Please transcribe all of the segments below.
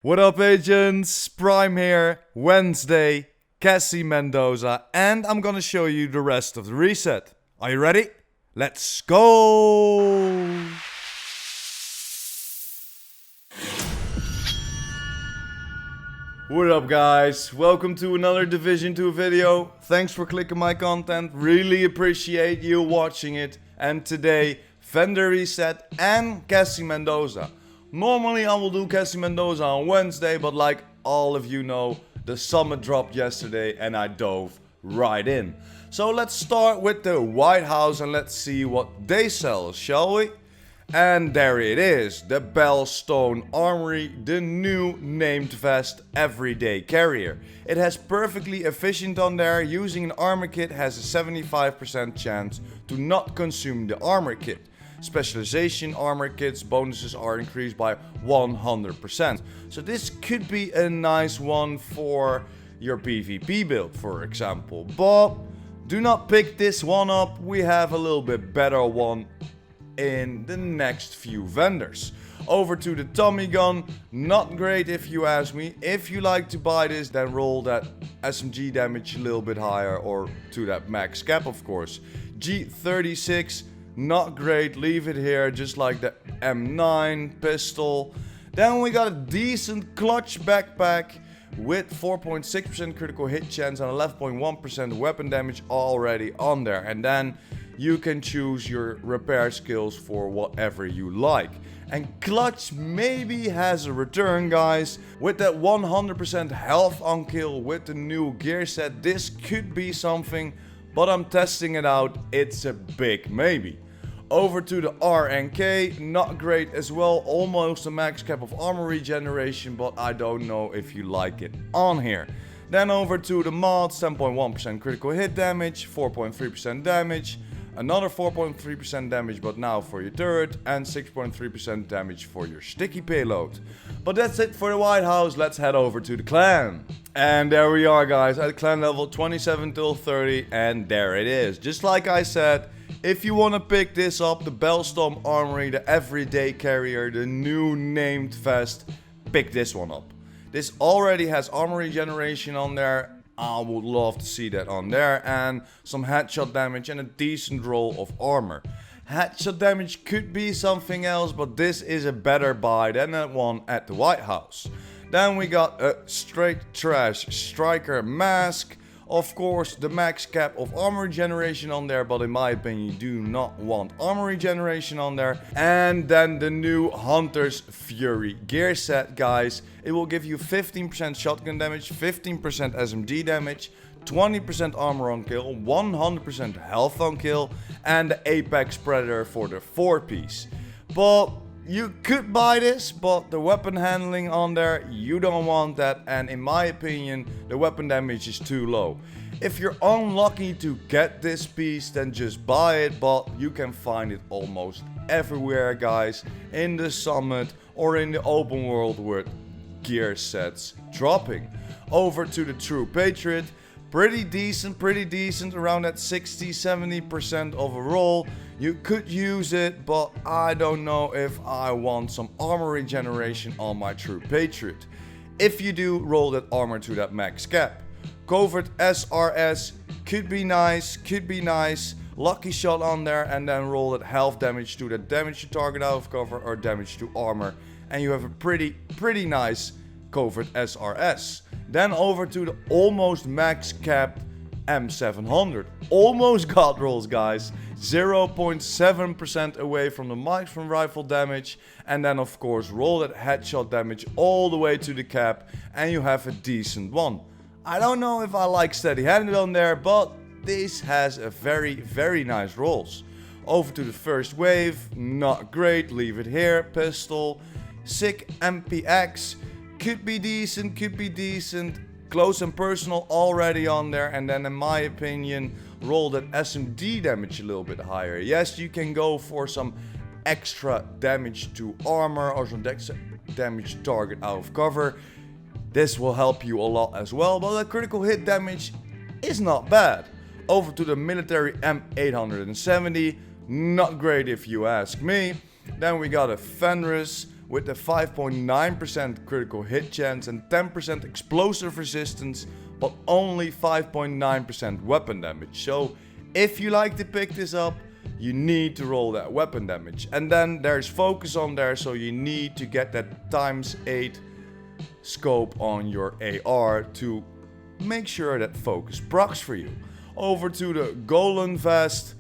What up, agents? Prime here, Wednesday, Cassie Mendoza, and I'm gonna show you the rest of the reset. Are you ready? Let's go! What up, guys? Welcome to another Division 2 video. Thanks for clicking my content, really appreciate you watching it. And today, vendor reset and Cassie Mendoza. Normally I will do Cassie Mendoza on Wednesday, but like all of you know, the summit dropped yesterday and I dove right in. So let's start with the White House and let's see what they sell, shall we? And there it is, the Belstone Armory, the new named vest everyday carrier. It has perfectly efficient on there. Using an armor kit has a 75% chance to not consume the armor kit. Specialization armor kits bonuses are increased by 100%. So this could be a nice one for your PvP build, for example. But do not pick this one up, we have a little bit better one in the next few vendors. Over to the Tommy gun, not great if you ask me. If you like to buy this, then roll that SMG damage a little bit higher, or to that max cap of course. G36, not great, leave it here, just like the M9 pistol. Then we got a decent clutch backpack with 4.6% critical hit chance and 11.1% weapon damage already on there. And then you can choose your repair skills for whatever you like. And clutch maybe has a return, guys. With that 100% health on kill with the new gear set, this could be something, but I'm testing it out, it's a big maybe. Over to the RNK, not great as well, almost a max cap of armor regeneration, but I don't know if you like it on here. Then over to the mods, 10.1% critical hit damage, 4.3% damage, another 4.3% damage but now for your turret, and 6.3% damage for your sticky payload. But that's it for the White House, let's head over to the clan. And there we are, guys, at clan level 27 till 30, and there it is. Just like I said, if you want to pick this up, the Belstone Armory, the everyday carrier, the new named vest, pick this one up. This already has armor regeneration on there. I would love to see that on there. And some headshot damage and a decent roll of armor. Headshot damage could be something else, but this is a better buy than that one at the White House. Then we got a straight trash striker mask. Of course, the max cap of armor regeneration on there, but in my opinion, you do not want armor regeneration on there. And then the new Hunter's Fury gear set, guys. It will give you 15% shotgun damage, 15% SMG damage, 20% armor on kill, 100% health on kill, and the Apex Predator for the 4-piece. But you could buy this, but the weapon handling on there, you don't want that, and in my opinion, the weapon damage is too low. If you're unlucky to get this piece, then just buy it, but you can find it almost everywhere, guys, in the summit or in the open world with gear sets dropping. Over to the True Patriot. Pretty decent, around that 60-70% overall. You could use it, but I don't know if I want some armor regeneration on my True Patriot. If you do, roll that armor to that max cap. Covert SRS could be nice. Lucky shot on there, and then roll that health damage to that damage to target out of cover or damage to armor. And you have a pretty nice Covert SRS. Then over to the almost max capped M700. Almost got rolls, guys. 0.7% away from the marksman rifle damage. And then of course roll that headshot damage all the way to the cap, and you have a decent one. I don't know if I like steady-handed on there, but this has a very nice rolls. Over to the first wave, not great, leave it here. Pistol, sick MPX. Could be decent, close and personal already on there, and then in my opinion, roll that SMD damage a little bit higher. Yes, you can go for some extra damage to armor or some damage to target out of cover. This will help you a lot as well, but the critical hit damage is not bad. Over to the military M870, not great if you ask me. Then we got a Fenris with a 5.9% critical hit chance and 10% explosive resistance, but only 5.9% weapon damage. So if you like to pick this up, you need to roll that weapon damage. And then there's focus on there, so you need to get that ×8 scope on your AR to make sure that focus procs for you. Over to the Golan vest.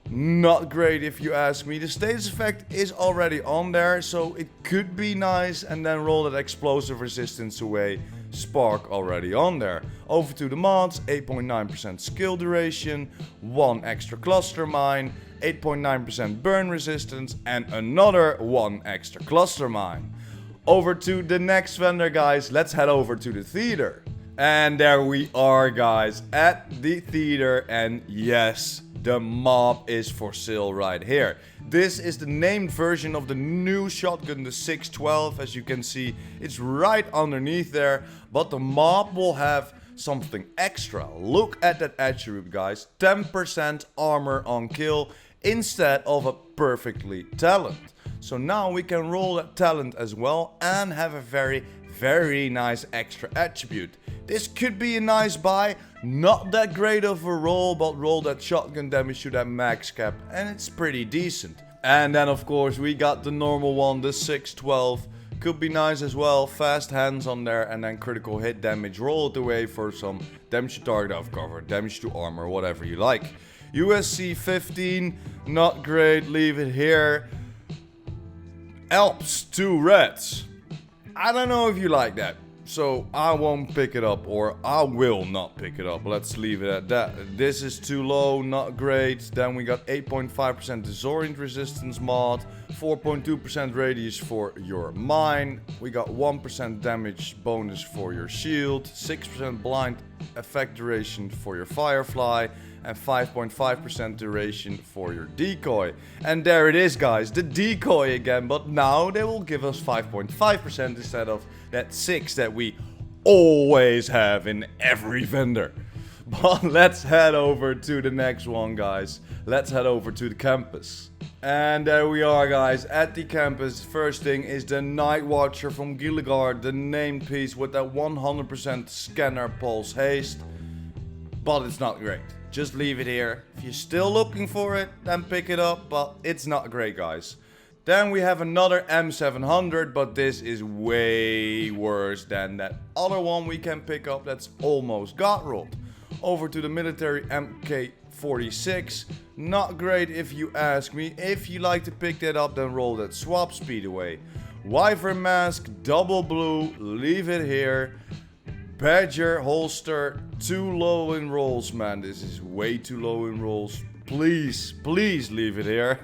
Not great if you ask me. The status effect is already on there, so it could be nice. And then roll that explosive resistance away. Spark already on there. Over to the mods. 8.9% skill duration, 1 extra cluster mine, 8.9% burn resistance, and another 1 extra cluster mine. Over to the next vendor, guys. Let's head over to the theater. And there we are, guys, at the theater. And yes, the mob is for sale right here. This is the named version of the new shotgun, the 612. As you can see, it's right underneath there. But the mob will have something extra. Look at that attribute, guys. 10% armor on kill instead of a perfectly talent. So now we can roll that talent as well and have a very nice extra attribute. This could be a nice buy. Not that great of a roll, but roll that shotgun damage to that max cap and it's pretty decent. And then of course we got the normal one, the 612. Could be nice as well. Fast hands on there and then critical hit damage. Roll it away for some damage to target off cover, damage to armor, whatever you like. USC 15, not great, leave it here. Alps 2 reds. I don't know if you like that, so I won't pick it up, or I will not pick it up. Let's leave it at that. This is too low, not great. Then we got 8.5% disorient resistance mod, 4.2% radius for your mine. We got 1% damage bonus for your shield, 6% blind effect duration for your firefly, and 5.5% duration for your decoy. And there it is, guys, the decoy again, but now they will give us 5.5% instead of that 6 that we always have in every vendor. But let's head over to the next one, guys. Let's head over to the campus. And there we are, guys, at the campus. First thing is the Night Watcher from Gilligard, the named piece with that 100% scanner pulse haste. But it's not great. Just leave it here. If you're still looking for it, then pick it up, but it's not great, guys. Then we have another M700, but this is way worse than that other one we can pick up that's almost got rolled. Over to the military MK46. Not great if you ask me. If you like to pick that up, then roll that swap speed away. Wyvern mask, double blue, leave it here. Badger holster, too low in rolls, man. This is way too low in rolls. Please leave it here.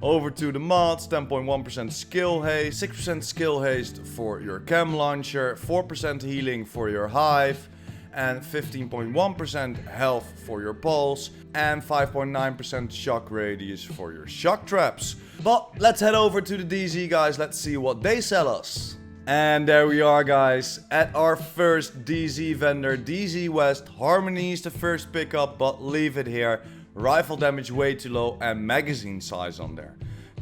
Over to the mods, 10.1% skill haste, 6% skill haste for your chem launcher, 4% healing for your hive, and 15.1% health for your pulse, and 5.9% shock radius for your shock traps. But let's head over to the DZ, guys. Let's see what they sell us. And there we are, guys, at our first DZ vendor, DZ West. Harmony is the first pickup, but leave it here. Rifle damage way too low and magazine size on there.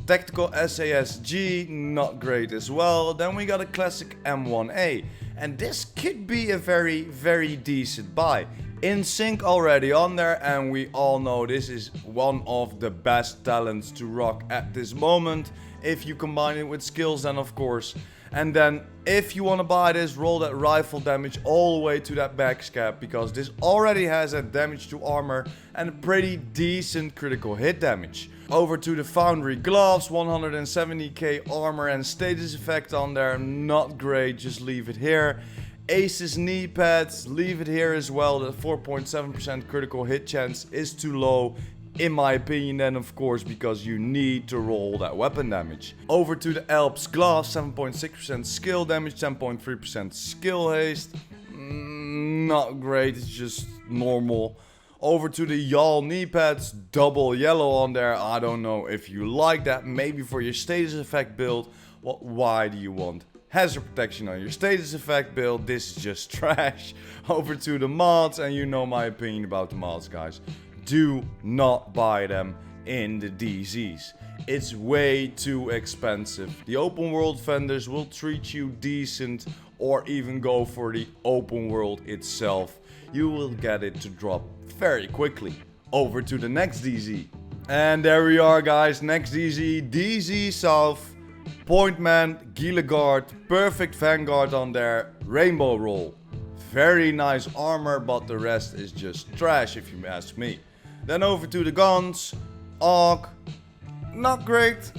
Tactical SASG, not great as well. Then we got a classic M1A. And this could be a very decent buy. In sync already on there, and we all know this is one of the best talents to rock at this moment. If you combine it with skills, then of course. And then if you want to buy this, roll that rifle damage all the way to that max cap, because this already has a damage to armor and a pretty decent critical hit damage. Over to the Foundry gloves, 170k armor and status effect on there, not great, just leave it here. Aces knee pads, leave it here as well. The 4.7% critical hit chance is too low, in my opinion, then of course, because you need to roll that weapon damage. Over to the Alps gloves, 7.6% skill damage, 10.3% skill haste. Not great, it's just normal. Over to the Y'all knee pads, double yellow on there. I don't know if you like that, maybe for your status effect build. Well, why do you want hazard protection on your status effect build? This is just trash. Over to the mods, and you know my opinion about the mods, guys. Do not buy them. in the DZs. It's way too expensive. The open world vendors will treat you decent or even go for the open world itself. You will get it to drop very quickly. Over to the next DZ. And there we are, guys, next DZ, DZ South. Pointman, Gilligard, perfect Vanguard on there, Rainbow Roll. Very nice armor, but the rest is just trash if you ask me. Then over to the guns, AUG, not great,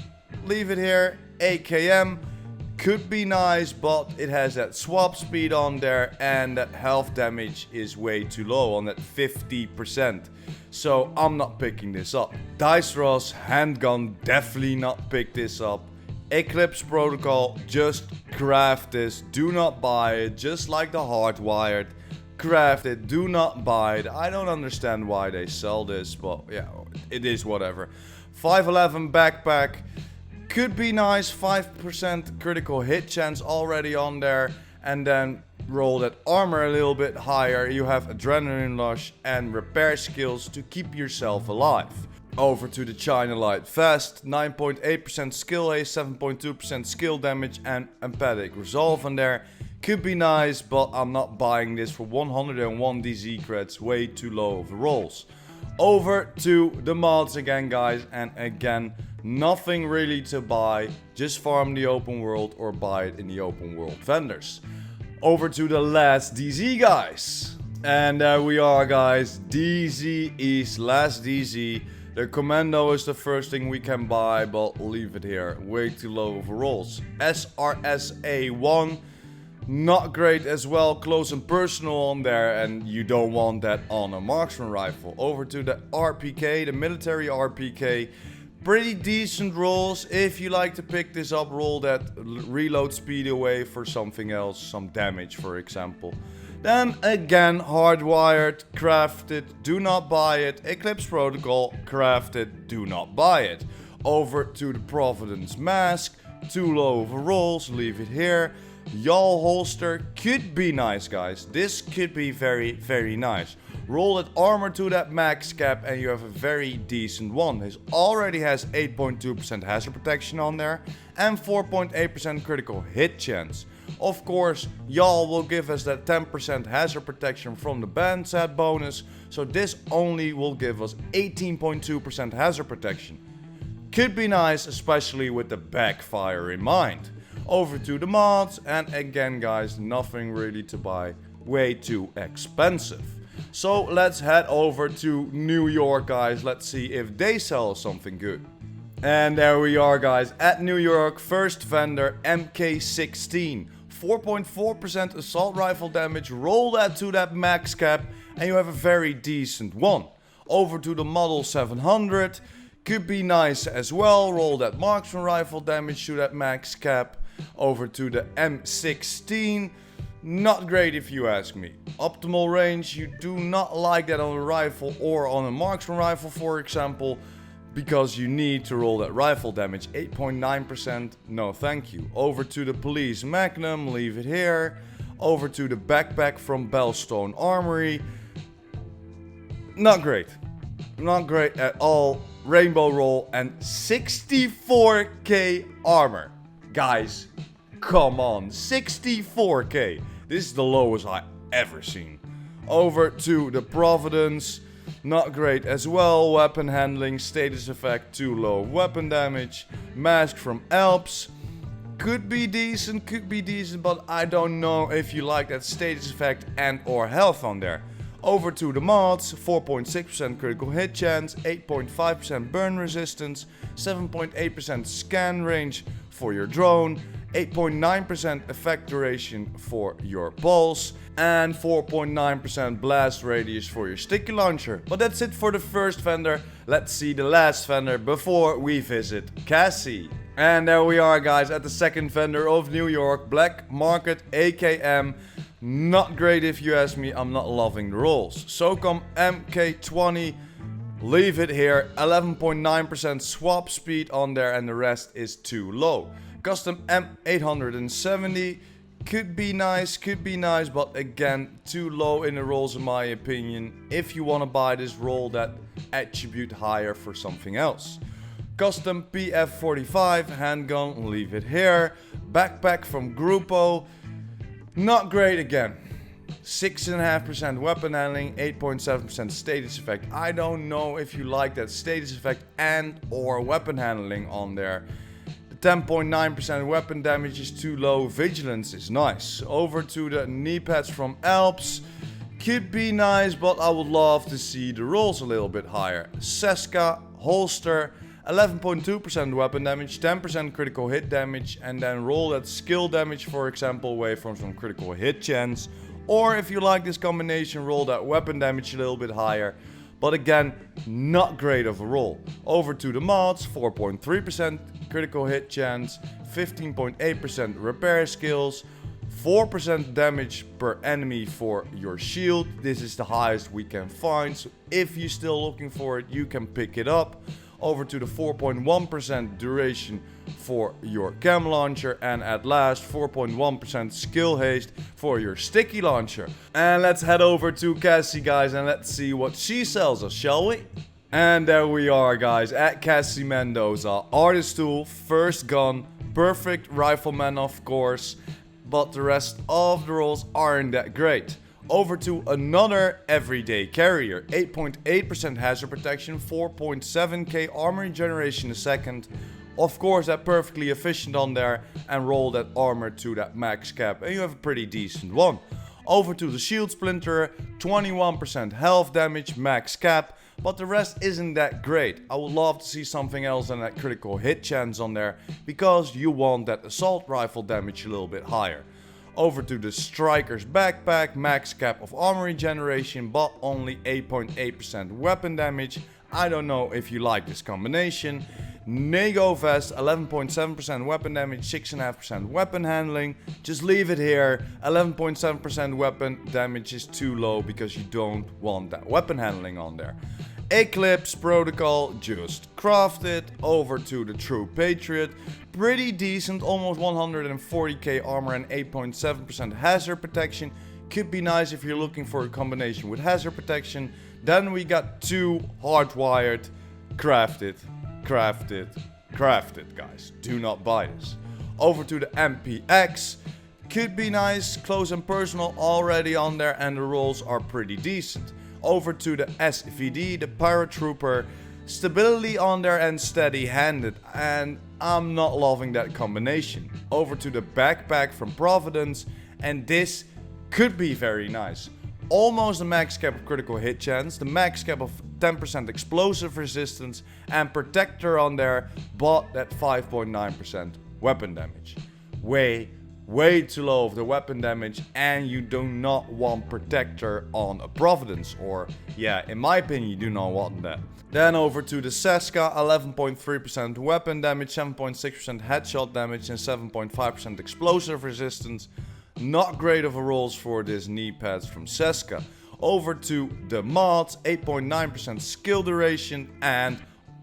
leave it here. AKM, could be nice, but it has that swap speed on there and that health damage is way too low on that 50%. So I'm not picking this up. Dice Ross, handgun, definitely not pick this up. Eclipse Protocol, just craft this, do not buy it, just like the Hardwired. Craft it, do not buy it. I don't understand why they sell this, but yeah, it is whatever. 511 backpack, could be nice, 5% critical hit chance already on there. And then roll that armor a little bit higher, you have adrenaline rush and repair skills to keep yourself alive. Over to the China Light Vest, 9.8% skill haste, 7.2% skill damage and empathic resolve on there. Could be nice, but I'm not buying this for 101 DZ creds, way too low of the rolls. Over to the mods again, guys, and again, nothing really to buy, just farm the open world or buy it in the open world vendors. Over to the last DZ, guys. And there we are, guys, DZ East, last DZ. The Commando is the first thing we can buy, but leave it here. Way too low overalls. SRSA1, not great as well. Close and personal on there, and you don't want that on a marksman rifle. Over to the RPK, the military RPK. Pretty decent rolls. If you like to pick this up, roll that reload speed away for something else. Some damage, for example. Then again, Hardwired, crafted, do not buy it. Eclipse Protocol, crafted, do not buy it. Over to the Providence Mask, too low overalls, leave it here. Y'all holster could be nice, guys. This could be very, very nice. Roll that armor to that max cap and you have a very decent one. This already has 8.2% hazard protection on there and 4.8% critical hit chance. Of course, y'all will give us that 10% hazard protection from the band set bonus, so this only will give us 18.2% hazard protection. Could be nice, especially with the backfire in mind. Over to the mods, and again, guys, nothing really to buy, way too expensive. So let's head over to New York, guys. Let's see if they sell something good. And there we are, guys, at New York. First vendor, MK16. 4.4% assault rifle damage. Roll that to that max cap and you have a very decent one. Over to the Model 700. Could be nice as well. Roll that marksman rifle damage to that max cap. Over to the M16. Not great if you ask me. Optimal range, you do not like that on a rifle or on a marksman rifle, for example, because you need to roll that rifle damage. 8.9%, no thank you. Over to the Police Magnum, leave it here. Over to the backpack from Belstone Armory. Not great. Not great at all. Rainbow roll and 64k armor. Guys, come on, 64k. This is the lowest I ever seen. Over to the Providence. Not great as well. Weapon handling, status effect, too low. Weapon damage. Mask from Alps. Could be decent, but I don't know if you like that status effect and or health on there. Over to the mods. 4.6% critical hit chance. 8.5% burn resistance. 7.8% scan range for your drone. 8.9% effect duration for your pulse. And 4.9% blast radius for your sticky launcher. But that's it for the first vendor. Let's see the last vendor before we visit Cassie. And there we are, guys, at the second vendor of New York, Black Market AKM. Not great if you ask me, I'm not loving the rolls. SOCOM MK20, leave it here. 11.9% swap speed on there and the rest is too low. Custom M870. could be nice, but again, too low in the rolls in my opinion. If you want to buy this, roll that attribute higher for something else. Custom PF45 handgun, leave it here. Backpack from GOOO, not great again. 6.5% weapon handling, 8.7% status effect. I don't know if you like that status effect and or weapon handling on there. 10.9% weapon damage is too low, vigilance is nice. Over to the knee pads from Alps. Could be nice, but I would love to see the rolls a little bit higher. Seska, holster, 11.2% weapon damage, 10% critical hit damage, and then roll that skill damage, for example, away from some critical hit chance. Or if you like this combination, roll that weapon damage a little bit higher. But again, not great of a roll. Over to the mods, 4.3% critical hit chance, 15.8% repair skills, 4% damage per enemy for your shield. This is the highest we can find, so if you're still looking for it, you can pick it up. Over to the 4.1% duration for your cam launcher, and at last 4.1% skill haste for your sticky launcher. And let's head over to Cassie, guys, and let's see what she sells us, shall we? And there we are, guys, at Cassie Mendoza. Artist tool, first gun, perfect rifleman of course, but the rest of the rolls aren't that great. Over to another everyday carrier, 8.8% hazard protection, 4.7k armory generation a second. Of course, that perfectly efficient on there, and roll that armor to that max cap and you have a pretty decent one. Over to the shield splinter, 21% health damage, max cap, but the rest isn't that great. I would love to see something else than that critical hit chance on there, because you want that assault rifle damage a little bit higher. Over to the striker's backpack, max cap of armory generation, but only 8.8% weapon damage. I don't know if you like this combination. Nego vest, 11.7% weapon damage, 6.5% weapon handling. Just leave it here. 11.7% weapon damage is too low because you don't want that weapon handling on there. Eclipse protocol, just craft it. Over to the True Patriot, pretty decent, almost 140k armor and 8.7% hazard protection. Could be nice if you're looking for a combination with hazard protection. Then we got two hardwired, crafted, guys. Do not buy this. Over to the MPX, could be nice, close and personal already on there, and the rolls are pretty decent. Over to the SVD, the paratrooper, stability on there and steady handed, and I'm not loving that combination. Over to the backpack from Providence, and this could be very nice. Almost the max cap of critical hit chance, the max cap of 10% explosive resistance, and protector on there, but that 5.9% weapon damage. Way too low of the weapon damage, and you do not want protector on a Providence, or yeah, in my opinion, you do not want that. Then over to the Seska, 11.3% weapon damage, 7.6% headshot damage, and 7.5% explosive resistance. Not great of a rolls for this knee pads from Seska. Over to the mods, 8.9% skill duration and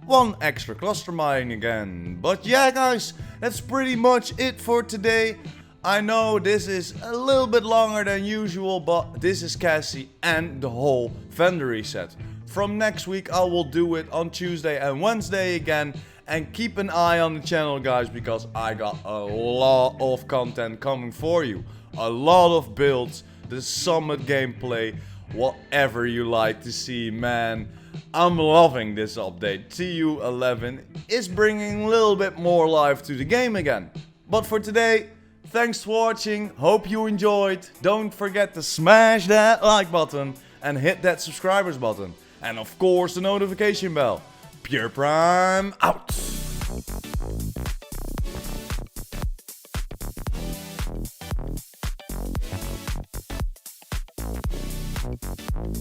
one extra cluster mine again. But yeah, guys, that's pretty much it for today. I know this is a little bit longer than usual, but this is Cassie and the whole vendor reset. From next week I will do it on Tuesday and Wednesday again. And keep an eye on the channel, guys, because I got a lot of content coming for you. A lot of builds, the summit gameplay, whatever you like to see, man. I'm loving this update. TU11 is bringing a little bit more life to the game again. But for today, thanks for watching, hope you enjoyed. Don't forget to smash that like button and hit that subscribers button. And of course the notification bell. PurePrime out!